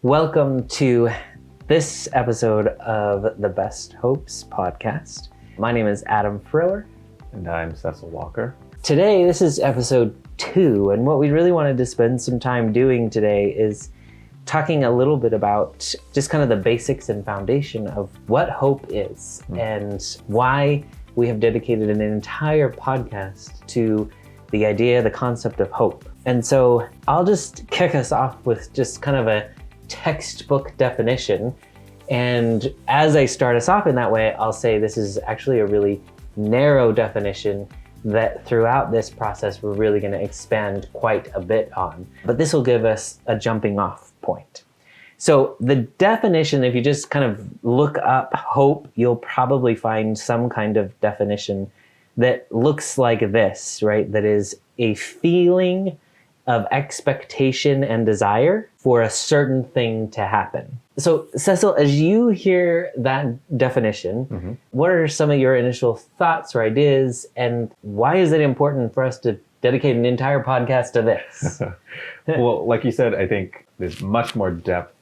Welcome to this episode of the Best Hopes podcast. My name is Adam Friller. And I'm Cecil Walker. Today, this is episode 2, and what we really wanted to spend some time doing today is talking a little bit about just kind of the basics and foundation of what hope is and why we have dedicated an entire podcast to the idea, the concept of hope. And so I'll just kick us off with just kind of a textbook definition. And as I start us off in that way, I'll say this is actually a really narrow definition that throughout this process we're really going to expand quite a bit on. But this will give us a jumping off point. So the definition, if you just kind of look up hope, you'll probably find some kind of definition that looks like this, right? That is a feeling of expectation and desire for a certain thing to happen. So Cecil, as you hear that definition, what are some of your initial thoughts or ideas, and why is it important for us to dedicate an entire podcast to this? Well, like you said, I think there's much more depth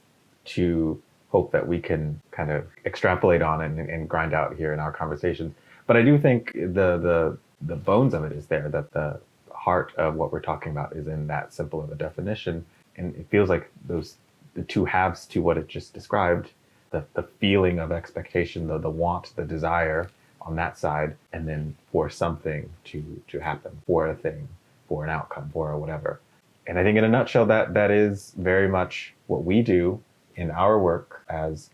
to hope that we can kind of extrapolate on and grind out here in our conversations. But I do think the bones of it is there, that the heart of what we're talking about is in that simple of a definition. And it feels like the two halves to what it just described, the feeling of expectation, the want, the desire on that side, and then for something to happen, for a thing, for an outcome, for whatever. And I think in a nutshell, that is very much what we do in our work as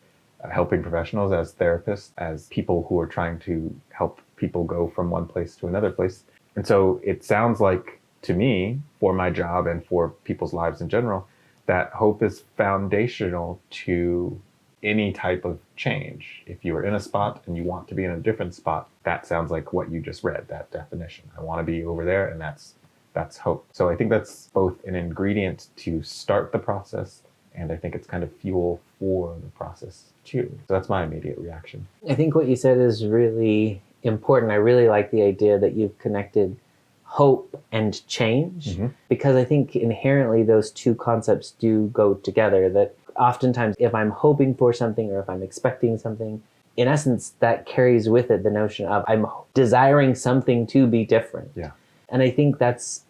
helping professionals, as therapists, as people who are trying to help people go from one place to another place. And so it sounds like, to me, for my job and for people's lives in general, that hope is foundational to any type of change. If you are in a spot and you want to be in a different spot, that sounds like what you just read, that definition. I want to be over there, and that's hope. So I think that's both an ingredient to start the process, and I think it's kind of fuel for the process too. So that's my immediate reaction. I think what you said is really important. I really like the idea that you've connected hope and change, because I think inherently those two concepts do go together. That oftentimes if I'm hoping for something or if I'm expecting something, in essence, that carries with it the notion of I'm desiring something to be different. Yeah. And I think that's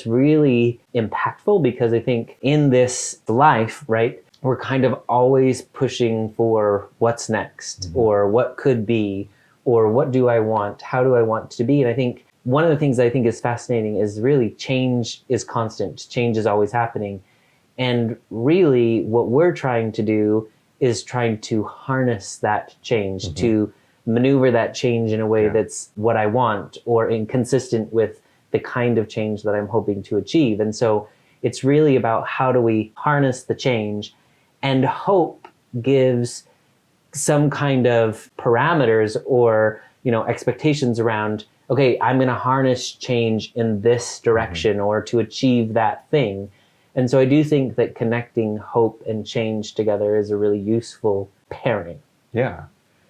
really impactful, because I think in this life, right, we're kind of always pushing for what's next, or what could be, or what do I want? How do I want to be? And I think one of the things I think is fascinating is really change is constant. Change is always happening. And really what we're trying to do is trying to harness that change, to maneuver that change in a way that's what I want, or inconsistent with the kind of change that I'm hoping to achieve. And so it's really about how do we harness the change, and hope gives some kind of parameters or, expectations around, okay, I'm going to harness change in this direction or to achieve that thing. And so I do think that connecting hope and change together is a really useful pairing. Yeah.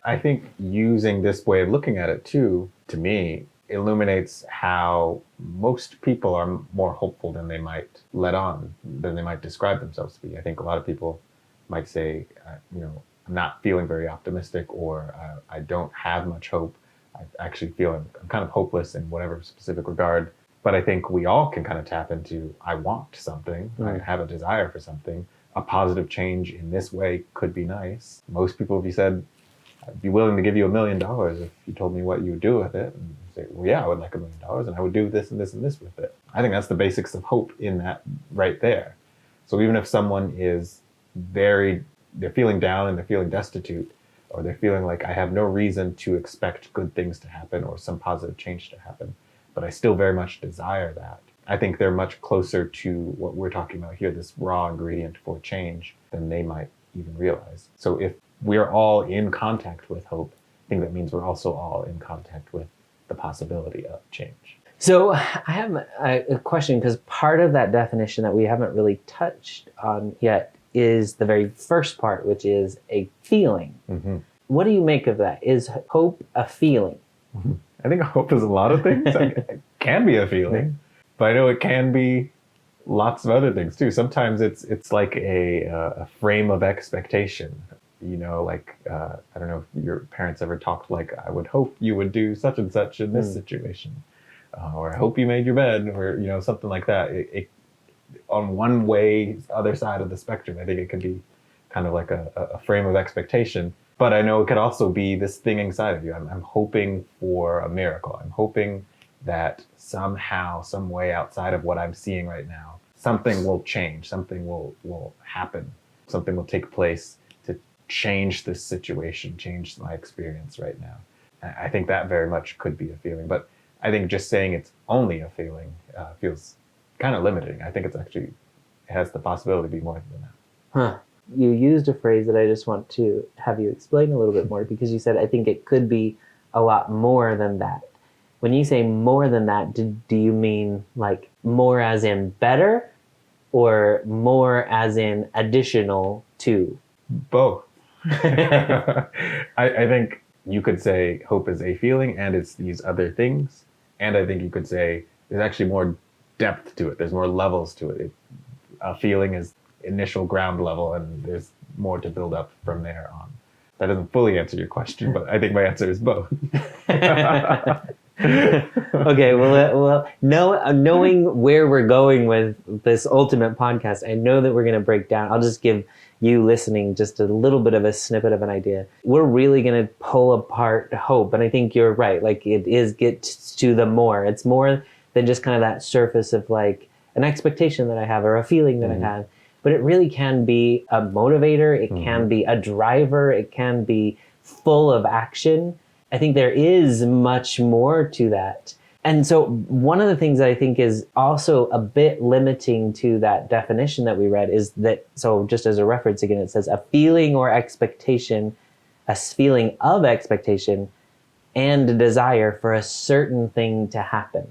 I think using this way of looking at it too, to me, illuminates how most people are more hopeful than they might than they might describe themselves to be. I think a lot of people might say, I'm not feeling very optimistic, or I don't have much hope. I actually feel I'm kind of hopeless in whatever specific regard. But I think we all can kind of tap into, I want something, I have a desire for something. A positive change in this way could be nice. Most people, if you said, I'd be willing to give you $1 million if you told me what you would do with it. And say, well, yeah, I would like $1 million, and I would do this and this and this with it. I think that's the basics of hope in that right there. So even if someone is they're feeling down and they're feeling destitute, or they're feeling like I have no reason to expect good things to happen or some positive change to happen, but I still very much desire that, I think they're much closer to what we're talking about here, this raw ingredient for change, than they might even realize. So if we're all in contact with hope, I think that means we're also all in contact with the possibility of change. So I have a question, because part of that definition that we haven't really touched on yet is the very first part, which is a feeling. What do you make of that? Is hope a feeling? I think hope is a lot of things. It can be a feeling, but I know it can be lots of other things too. Sometimes it's like a frame of expectation. Like I don't know if your parents ever talked like, I would hope you would do such and such in this situation, or I hope you made your bed, or something like that. It on one way, other side of the spectrum, I think it can be kind of like a frame of expectation. But I know it could also be this thing inside of you. I'm hoping for a miracle. I'm hoping that somehow, some way outside of what I'm seeing right now, something will change, something will happen, something will take place to change this situation, change my experience right now. I think that very much could be a feeling. But I think just saying it's only a feeling feels kind of limiting. I think it has the possibility to be more than that. Huh. You used a phrase that I just want to have you explain a little bit more, because you said, I think it could be a lot more than that. When you say more than that, do you mean like more as in better, or more as in additional to? Both. I think you could say hope is a feeling and it's these other things. And I think you could say there's actually more depth to it. There's more levels to it. A feeling is initial ground level, and there's more to build up from there on. That doesn't fully answer your question, but I think my answer is both. Okay, well, knowing where we're going with this ultimate podcast, I know that we're going to break down. I'll just give you listening just a little bit of a snippet of an idea. We're really going to pull apart hope, and I think you're right. Like, get to the more. It's more than just kind of that surface of like an expectation that I have or a feeling that I have. But it really can be a motivator. It can be a driver. It can be full of action. I think there is much more to that. And so one of the things that I think is also a bit limiting to that definition that we read is that, so just as a reference again, it says a feeling or expectation, a feeling of expectation and a desire for a certain thing to happen.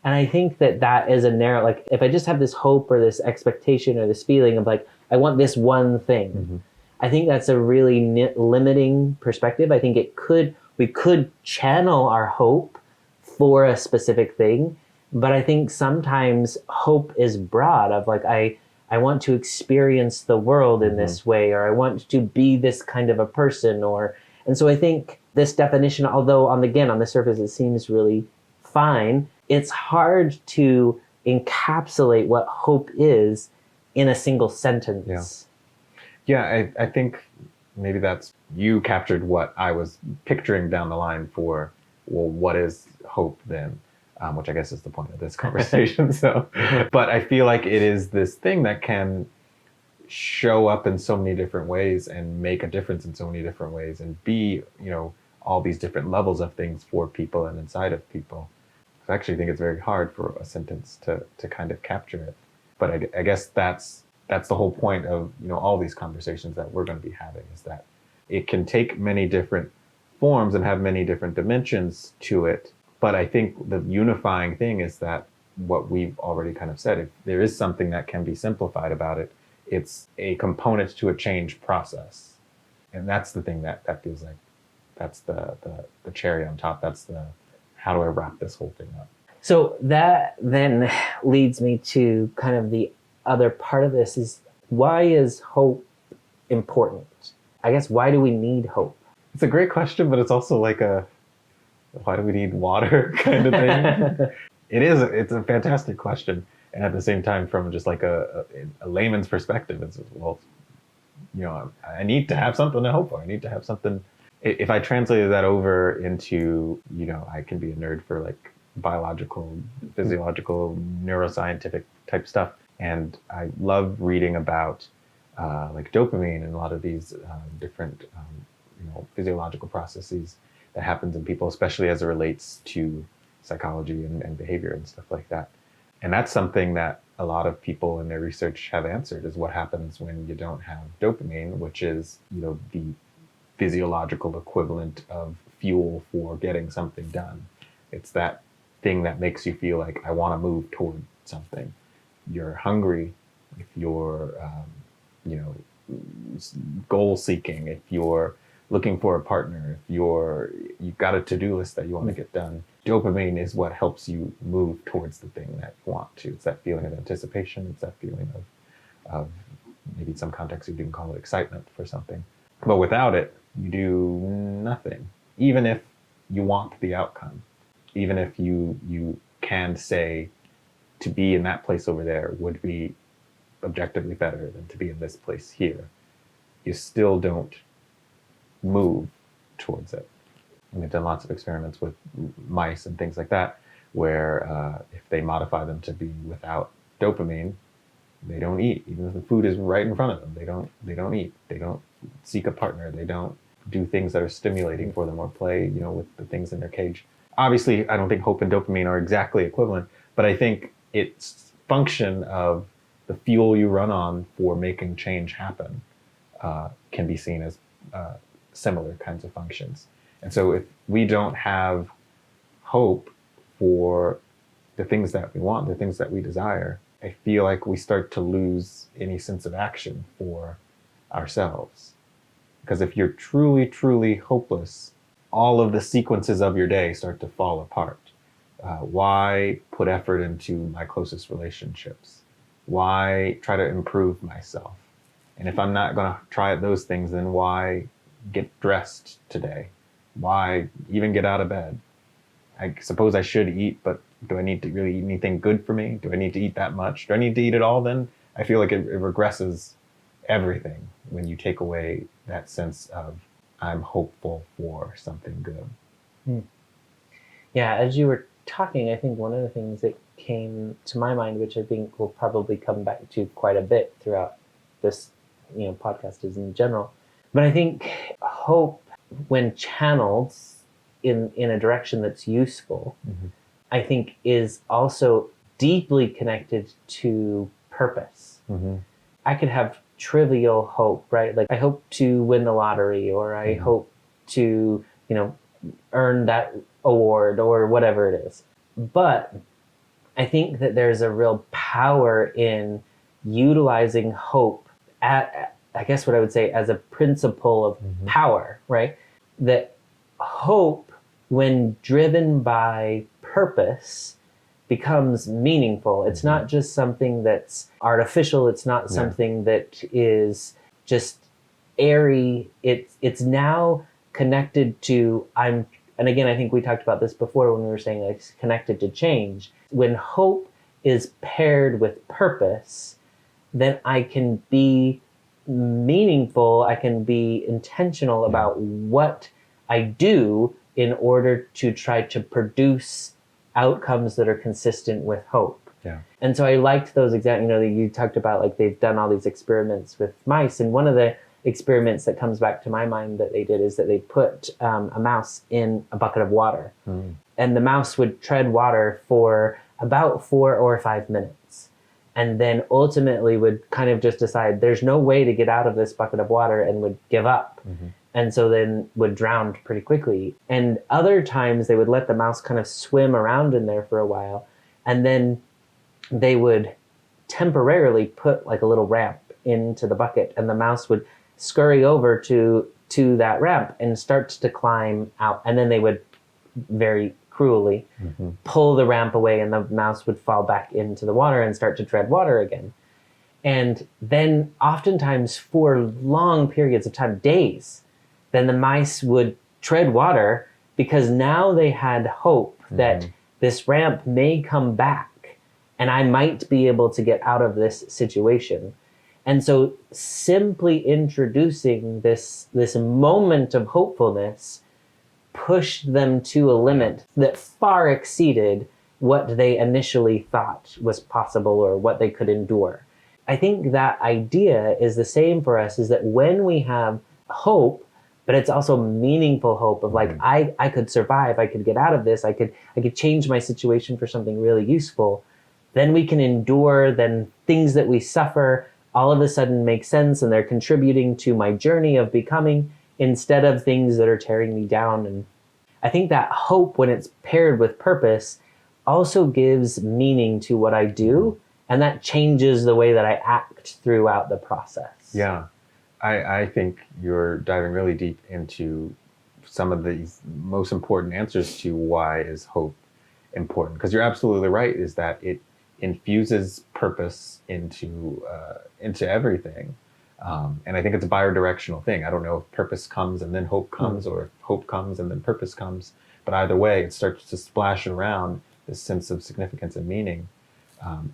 And I think that is a narrow, like if I just have this hope or this expectation or this feeling of like, I want this one thing, I think that's a really limiting perspective. I think we could channel our hope for a specific thing, but I think sometimes hope is broad of like, I want to experience the world in this way, or I want to be this kind of a person, and so I think this definition, although on the surface it seems really fine, it's hard to encapsulate what hope is in a single sentence. Yeah, I think maybe you captured what I was picturing down the line for, well, what is hope then? Which I guess is the point of this conversation. But I feel like it is this thing that can show up in so many different ways and make a difference in so many different ways and be, all these different levels of things for people and inside of people. I actually think it's very hard for a sentence to kind of capture it. But I guess that's the whole point of all these conversations that we're going to be having, is that it can take many different forms and have many different dimensions to it. But I think the unifying thing is that what we've already kind of said, if there is something that can be simplified about it, it's a component to a change process. And that's the thing that feels like that's the cherry on top. That's the, how do I wrap this whole thing up? So that then leads me to kind of the other part of this is, why is hope important? I guess, why do we need hope? It's a great question, but it's also like why do we need water kind of thing? It's a fantastic question. And at the same time, from just like a layman's perspective, it's, well, I need to have something to hope for. I need to have something. If I translated that over into, I can be a nerd for like biological, physiological, neuroscientific type stuff. And I love reading about like dopamine and a lot of these different, physiological processes that happens in people, especially as it relates to psychology and behavior and stuff like that. And that's something that a lot of people in their research have answered, is what happens when you don't have dopamine, which is, the physiological equivalent of fuel for getting something done. It's that thing that makes you feel like, I want to move toward something. You're hungry if you're, goal seeking, if you're looking for a partner, if you've got a to-do list that you want to get done. dopamine is what helps you move towards the thing that you want to. It's that feeling of anticipation. It's that feeling of maybe in some context you can call it excitement for something. But without it, you do nothing. Even if you want the outcome, even if you can say to be in that place over there would be objectively better than to be in this place here, you still don't move towards it. And we've done lots of experiments with mice and things like that, where if they modify them to be without dopamine, they don't eat. Even if the food is right in front of them, they don't eat. They don't seek a partner. They don't do things that are stimulating for them or play, with the things in their cage. Obviously, I don't think hope and dopamine are exactly equivalent, but I think its function of the fuel you run on for making change happen can be seen as similar kinds of functions. And so if we don't have hope for the things that we want, the things that we desire, I feel like we start to lose any sense of action for ourselves. Because if you're truly, truly hopeless, all of the sequences of your day start to fall apart. Why put effort into my closest relationships? Why try to improve myself? And if I'm not going to try those things, then why get dressed today? Why even get out of bed? I suppose I should eat, but do I need to really eat anything good for me? Do I need to eat that much? Do I need to eat it all then? I feel like it regresses everything when you take away that sense of I'm hopeful for something good. Yeah, as you were talking, I think one of the things that came to my mind, which I think will probably come back to quite a bit throughout this podcast is in general, but I think hope, when channeled in a direction that's useful, I think is also deeply connected to purpose. I could have trivial hope, right? Like I hope to win the lottery, or I hope to, earn that award or whatever it is. But I think that there's a real power in utilizing hope I guess what I would say as a principle of power, right? That hope, when driven by purpose, becomes meaningful. It's not just something that's artificial. It's not something that is just airy. It's now connected to, and again, I think we talked about this before when we were saying it's connected to change. When hope is paired with purpose, then I can be meaningful. I can be intentional about what I do in order to try to produce outcomes that are consistent with hope. Yeah. And so I liked those examples, you talked about like they've done all these experiments with mice. And one of the experiments that comes back to my mind that they did is that they put a mouse in a bucket of water. And the mouse would tread water for about 4 or 5 minutes. And then ultimately would kind of just decide there's no way to get out of this bucket of water and would give up. And so then would drown pretty quickly. And other times they would let the mouse kind of swim around in there for a while. And then they would temporarily put like a little ramp into the bucket, and the mouse would scurry over to that ramp and start to climb out. And then they would very cruelly pull the ramp away, and the mouse would fall back into the water and start to tread water again. And then oftentimes for long periods of time, days, then the mice would tread water because now they had hope that this ramp may come back and I might be able to get out of this situation. And so simply introducing this moment of hopefulness pushed them to a limit that far exceeded what they initially thought was possible or what they could endure. I think that idea is the same for us, is that when we have hope, but it's also meaningful hope of like, I could survive, I could get out of this, I could change my situation for something really useful, then we can endure, then things that we suffer all of a sudden make sense and they're contributing to my journey of becoming, instead of things that are tearing me down. And I think that hope, when it's paired with purpose, also gives meaning to what I do, and that changes the way that I act throughout the process. Yeah. I think you're diving really deep into some of the most important answers to why is hope important. Because you're absolutely right, is that it infuses purpose into everything. And I think it's a bidirectional thing. I don't know if purpose comes and then hope comes, or if hope comes and then purpose comes. But either way, it starts to splash around this sense of significance and meaning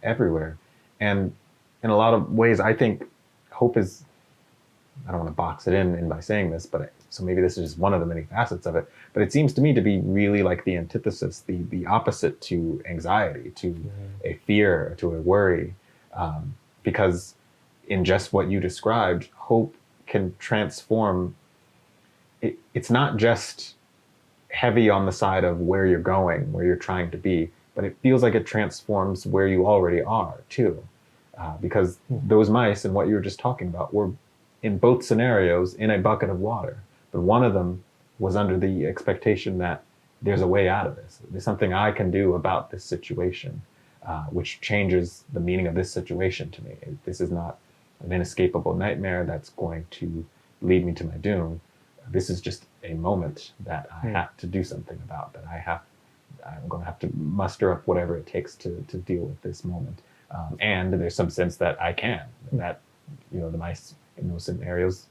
everywhere. And in a lot of ways, I think hope is, I don't want to box it in by saying this, but so maybe this is just one of the many facets of it, but it seems to me to be really like the antithesis, the opposite to anxiety, to a fear, to a worry, because in just what you described, hope can transform. It's not just heavy on the side of where you're going, where you're trying to be, but it feels like it transforms where you already are too. Because those mice and what you were just talking about were in both scenarios in a bucket of water, but one of them was under the expectation that there's a way out of this. There's something I can do about this situation, which changes the meaning of this situation to me. This is not an inescapable nightmare that's going to lead me to my doom. This is just a moment that I have to do something about, that I'm going to have to muster up whatever it takes to deal with this moment. And there's some sense that I can, that, the mice in those scenarios,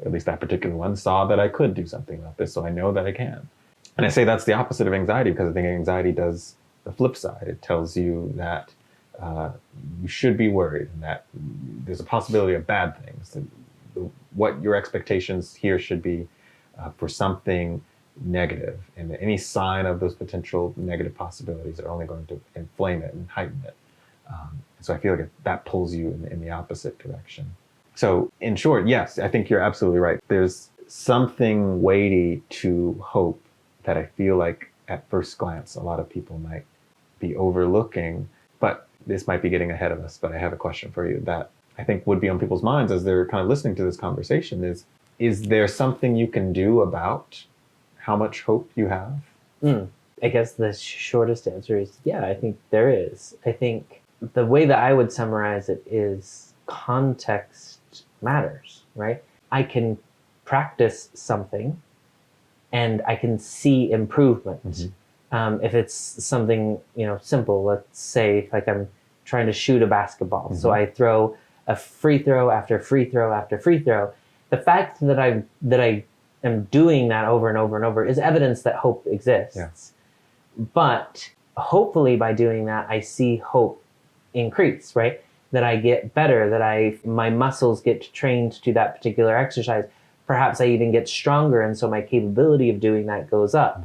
at least that particular one, saw that I could do something about this, so I know that I can. And I say that's the opposite of anxiety, because I think anxiety does the flip side. It tells you that you should be worried, and that there's a possibility of bad things. What your expectations here should be for something negative, and any sign of those potential negative possibilities are only going to inflame it and heighten it. So I feel like that pulls you in the opposite direction. So in short, yes, I think you're absolutely right. There's something weighty to hope that I feel like at first glance a lot of people might be overlooking, but this might be getting ahead of us. But I have a question for you that I think would be on people's minds as they're kind of listening to this conversation is there something you can do about how much hope you have? I guess the shortest answer is, yeah, I think there is. I think the way that I would summarize it is context matters, right? I can practice something and I can see improvement. If it's something, simple, let's say like I'm trying to shoot a basketball. So I throw a free throw after free throw after free throw. The fact that I am doing that over and over and over is evidence that hope exists. Yeah. But hopefully by doing that, I see hope increase, right? That I get better, that my muscles get trained to that particular exercise. Perhaps I even get stronger, and so my capability of doing that goes up.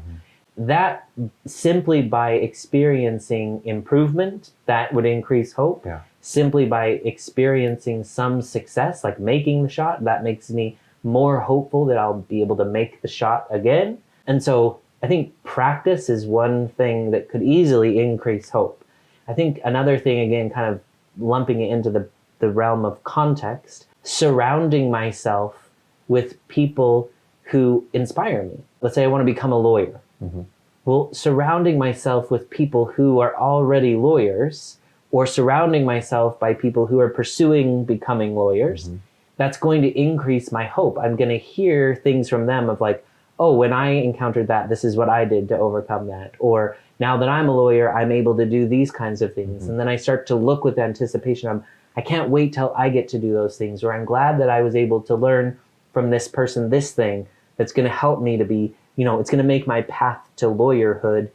That simply by experiencing improvement, that would increase hope. Yeah. Simply by experiencing some success, like making the shot, that makes me more hopeful that I'll be able to make the shot again. And so I think practice is one thing that could easily increase hope. I think another thing, again, kind of lumping it into the realm of context, surrounding myself with people who inspire me. Let's say I want to become a lawyer. Well, surrounding myself with people who are already lawyers, or surrounding myself by people who are pursuing becoming lawyers, that's going to increase my hope. I'm going to hear things from them of like, oh, when I encountered that, this is what I did to overcome that. Or now that I'm a lawyer, I'm able to do these kinds of things. And then I start to look with anticipation of, I can't wait till I get to do those things. Or I'm glad that I was able to learn from this person this thing that's going to help me to be, it's going to make my path to lawyerhood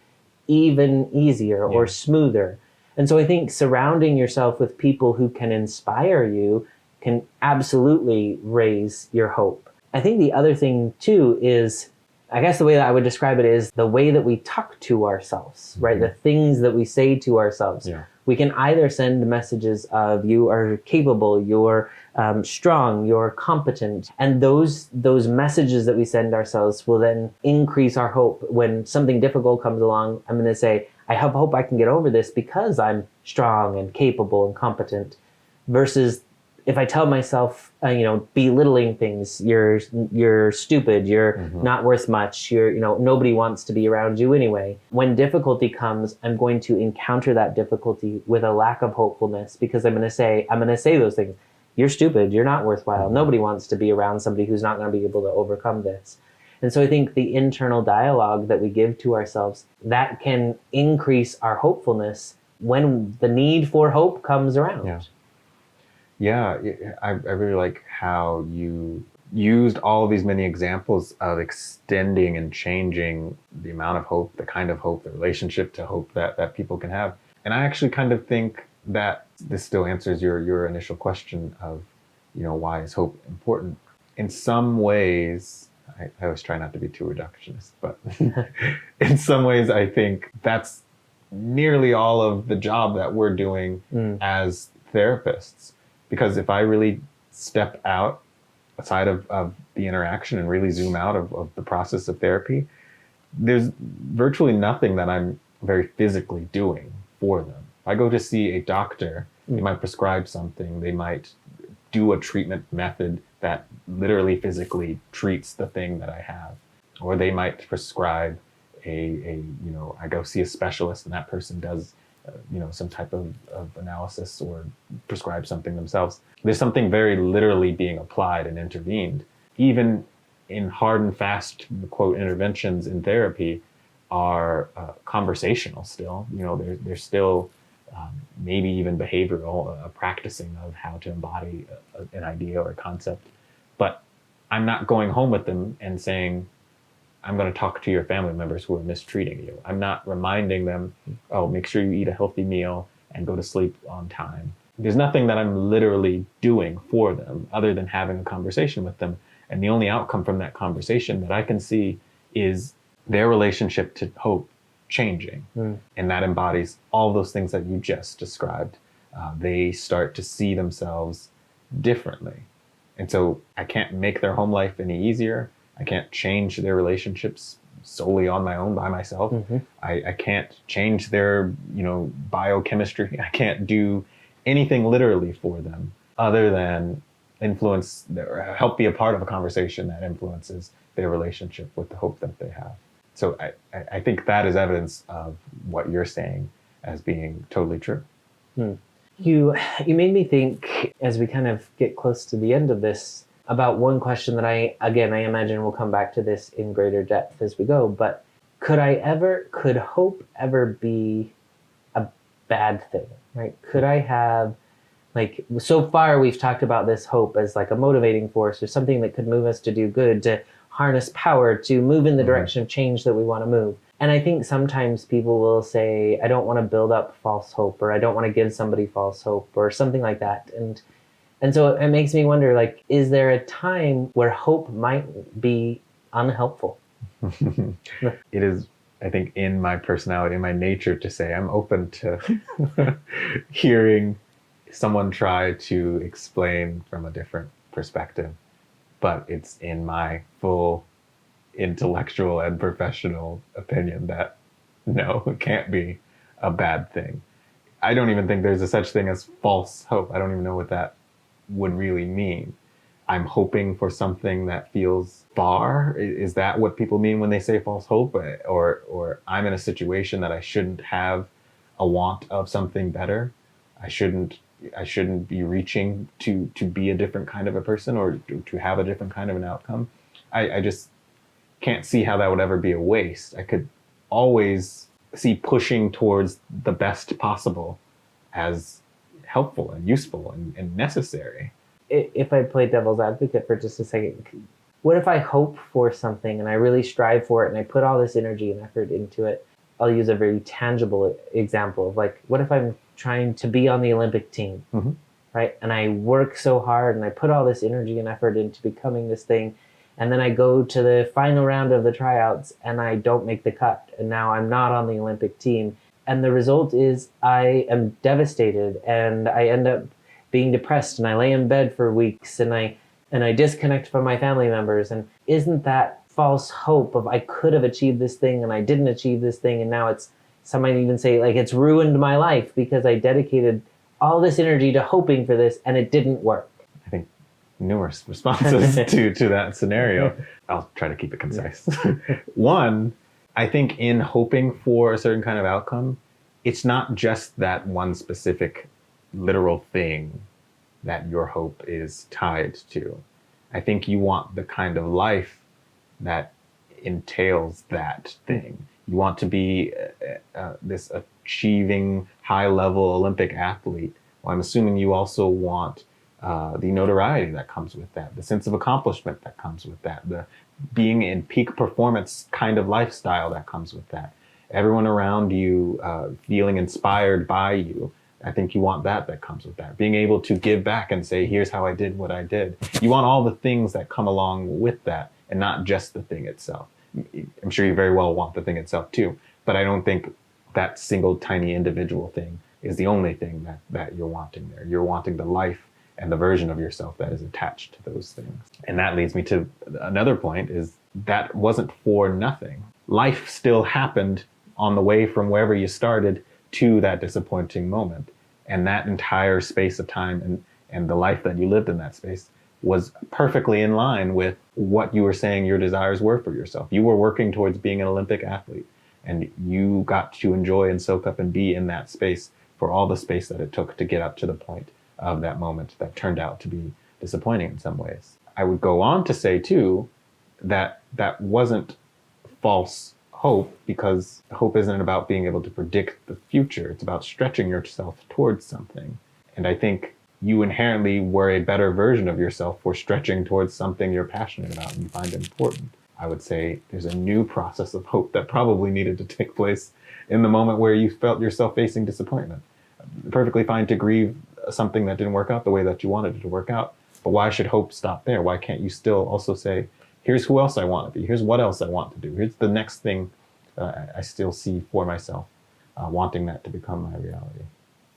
even easier or smoother. And so I think surrounding yourself with people who can inspire you can absolutely raise your hope. I think the other thing too is, I guess the way that I would describe it is the way that we talk to ourselves, right? The things that we say to ourselves. Yeah. We can either send messages of you are capable, you're strong, you're competent. And those messages that we send ourselves will then increase our hope. When something difficult comes along, I'm going to say, I have hope I can get over this because I'm strong and capable and competent. Versus if I tell myself, belittling things, you're stupid, you're not worth much, nobody wants to be around you anyway. When difficulty comes, I'm going to encounter that difficulty with a lack of hopefulness, because I'm going to say those things. You're stupid, you're not worthwhile. Nobody wants to be around somebody who's not going to be able to overcome this. And so I think the internal dialogue that we give to ourselves, that can increase our hopefulness when the need for hope comes around. Yeah, I really like how you used all of these many examples of extending and changing the amount of hope, the kind of hope, the relationship to hope that people can have. And I actually kind of think that this still answers your initial question of, why is hope important? In some ways, I always try not to be too reductionist, but in some ways, I think that's nearly all of the job that we're doing as therapists. Because if I really step outside of the interaction and really zoom out of the process of therapy, there's virtually nothing that I'm very physically doing for them. If I go to see a doctor, they might prescribe something, they might do a treatment method that literally physically treats the thing that I have. Or they might prescribe I go see a specialist and that person does some type of analysis or prescribe something themselves. There's something very literally being applied and intervened. Even in hard and fast, quote, interventions in therapy are conversational still. They're still maybe even behavioral, practicing of how to embody an idea or a concept. But I'm not going home with them and saying, I'm going to talk to your family members who are mistreating you. I'm not reminding them, make sure you eat a healthy meal and go to sleep on time. There's nothing that I'm literally doing for them other than having a conversation with them. And the only outcome from that conversation that I can see is their relationship to hope changing. And that embodies all those things that you just described. They start to see themselves differently. And so I can't make their home life any easier. I can't change their relationships solely on my own by myself. I can't change their, biochemistry. I can't do anything literally for them other than influence or help be a part of a conversation that influences their relationship with the hope that they have. So I think that is evidence of what you're saying as being totally true. You made me think, as we kind of get close to the end of this, about one question that I imagine we'll come back to this in greater depth as we go, but could hope ever be a bad thing, right? Could I have, so far we've talked about this hope as like a motivating force or something that could move us to do good, to harness power, to move in the direction of change that we want to move. And I think sometimes people will say, I don't want to build up false hope, or I don't want to give somebody false hope, or something like that. And so it makes me wonder, is there a time where hope might be unhelpful? It is, I think, in my personality, in my nature to say I'm open to hearing someone try to explain from a different perspective. But it's in my full intellectual and professional opinion that no, it can't be a bad thing. I don't even think there's a such thing as false hope. I don't even know what that would really mean. I'm hoping for something that feels far. Is that what people mean when they say false hope? Or I'm in a situation that I shouldn't have a want of something better. I shouldn't be reaching to be a different kind of a person or to have a different kind of an outcome. I just can't see how that would ever be a waste. I could always see pushing towards the best possible as helpful and useful and necessary. If I play devil's advocate for just a second, what if I hope for something and I really strive for it and I put all this energy and effort into it? I'll use a very tangible example of what if I'm trying to be on the Olympic team, right? And I work so hard and I put all this energy and effort into becoming this thing. And then I go to the final round of the tryouts and I don't make the cut. And now I'm not on the Olympic team. And the result is I am devastated and I end up being depressed and I lay in bed for weeks and I disconnect from my family members. And isn't that false hope of I could have achieved this thing and I didn't achieve this thing, and now some might even say it's ruined my life because I dedicated all this energy to hoping for this and it didn't work? I think numerous responses to that scenario. I'll try to keep it concise. One, I think in hoping for a certain kind of outcome, it's not just that one specific literal thing that your hope is tied to. I think you want the kind of life that entails that thing. You want to be this achieving high-level Olympic athlete. Well, I'm assuming you also want the notoriety that comes with that, the sense of accomplishment that comes with that, the being in peak performance kind of lifestyle that comes with that. Everyone around you feeling inspired by you. I think you want that comes with that. Being able to give back and say, here's how I did what I did. You want all the things that come along with that and not just the thing itself. I'm sure you very well want the thing itself too, but I don't think that single tiny individual thing is the only thing that you're wanting there. You're wanting the life and the version of yourself that is attached to those things. And that leads me to another point, is that wasn't for nothing. Life still happened on the way from wherever you started to that disappointing moment. And that entire space of time and the life that you lived in that space was perfectly in line with what you were saying your desires were for yourself. You were working towards being an Olympic athlete, and you got to enjoy and soak up and be in that space for all the space that it took to get up to the point of that moment that turned out to be disappointing in some ways. I would go on to say too, that that wasn't false hope, because hope isn't about being able to predict the future. It's about stretching yourself towards something. And I think you inherently were a better version of yourself for stretching towards something you're passionate about and you find important. I would say there's a new process of hope that probably needed to take place in the moment where you felt yourself facing disappointment. Perfectly fine to grieve something that didn't work out the way that you wanted it to work out, but why should hope stop there? Why can't you still also say, here's who else I want to be, here's what else I want to do, here's the next thing I still see for myself, wanting that to become my reality.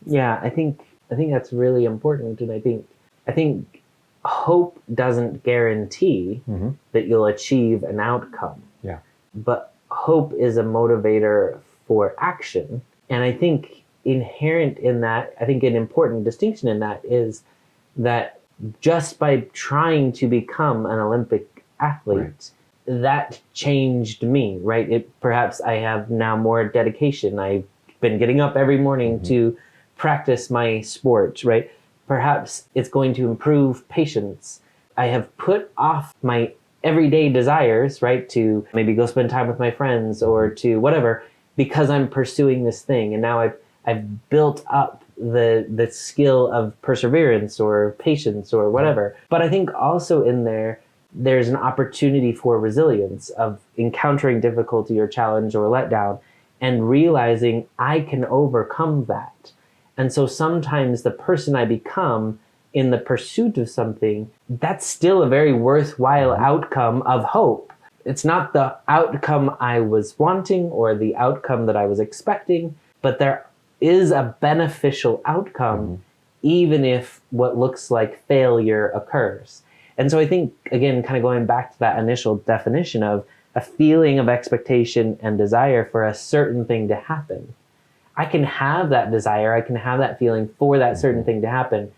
Yeah, I think that's really important, and I think hope doesn't guarantee that you'll achieve an outcome. Yeah. But hope is a motivator for action. And I think inherent in that, I think an important distinction in that is that just by trying to become an Olympic athlete, that changed me, right? Perhaps I have now more dedication. I've been getting up every morning to practice my sport, right? Perhaps it's going to improve patience. I have put off my everyday desires, right, to maybe go spend time with my friends or to whatever, because I'm pursuing this thing. And now I've built up the skill of perseverance or patience or whatever. But I think also in there's an opportunity for resilience of encountering difficulty or challenge or letdown and realizing I can overcome that. And so sometimes the person I become in the pursuit of something, that's still a very worthwhile outcome of hope. It's not the outcome I was wanting or the outcome that I was expecting, but there is a beneficial outcome even if what looks like failure occurs. And so I think, again, kind of going back to that initial definition of a feeling of expectation and desire for a certain thing to happen. I can have that desire, I can have that feeling for that certain thing to happen,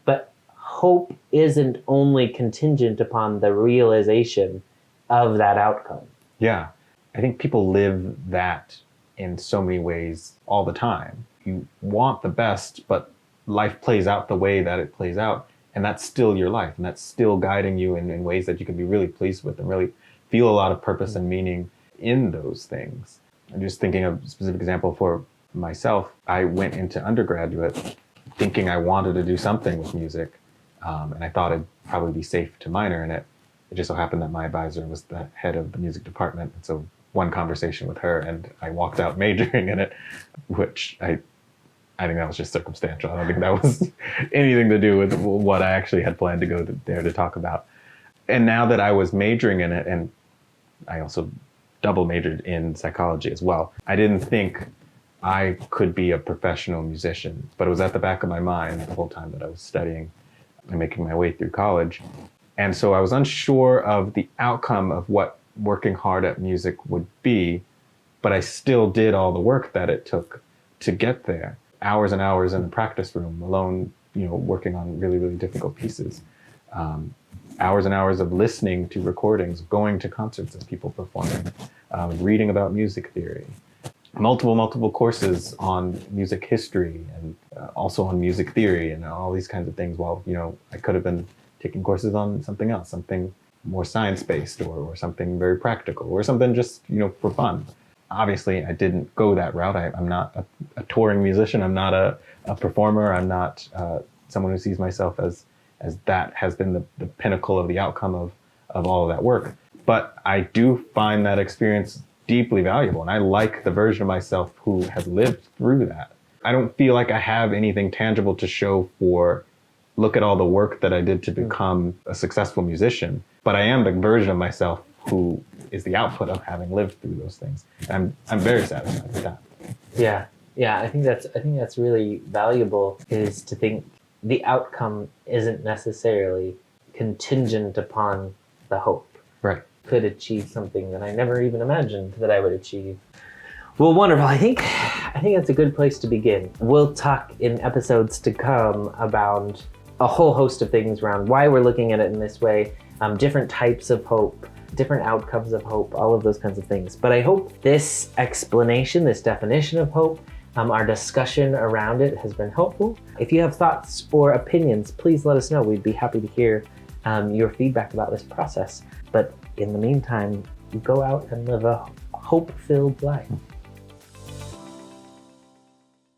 but hope isn't only contingent upon the realization of that outcome. Yeah, I think people live that in so many ways all the time. You want the best, but life plays out the way that it plays out, and that's still your life, and that's still guiding you in ways that you can be really pleased with and really feel a lot of purpose and meaning in those things. I'm just thinking of a specific example for myself. I went into undergraduate thinking I wanted to do something with music, and I thought it'd probably be safe to minor in it. It just so happened that my advisor was the head of the music department, and so one conversation with her and I walked out majoring in it, which I think that was just circumstantial. I don't think that was anything to do with what I actually had planned to go there to talk about. And now that I was majoring in it, and I also double majored in psychology as well, I didn't think I could be a professional musician, but it was at the back of my mind the whole time that I was studying and making my way through college. And so I was unsure of the outcome of what working hard at music would be, but I still did all the work that it took to get there. Hours and hours in the practice room alone, working on really, really difficult pieces. Hours and hours of listening to recordings, going to concerts of people performing, reading about music theory. Multiple courses on music history and also on music theory and all these kinds of things, while I could have been taking courses on something else, something more science-based or something very practical or something just, for fun. Obviously, I didn't go that route. I'm not a touring musician. I'm not a performer. I'm not someone who sees myself as that has been the pinnacle of the outcome of all of that work. But I do find that experience deeply valuable, and I like the version of myself who has lived through that. I don't feel like I have anything tangible to show for, look at all the work that I did to become a successful musician, but I am the version of myself who is the output of having lived through those things. And I'm very satisfied with that. Yeah. I think that's really valuable, is to think the outcome isn't necessarily contingent upon the hope. Right. Could achieve something that I never even imagined that I would achieve. Well, wonderful. I think that's a good place to begin. We'll talk in episodes to come about a whole host of things around why we're looking at it in this way, different types of hope, different outcomes of hope, all of those kinds of things. But I hope this explanation, this definition of hope, our discussion around it has been helpful. If you have thoughts or opinions, please let us know. We'd be happy to hear your feedback about this process. But in the meantime, go out and live a hope-filled life.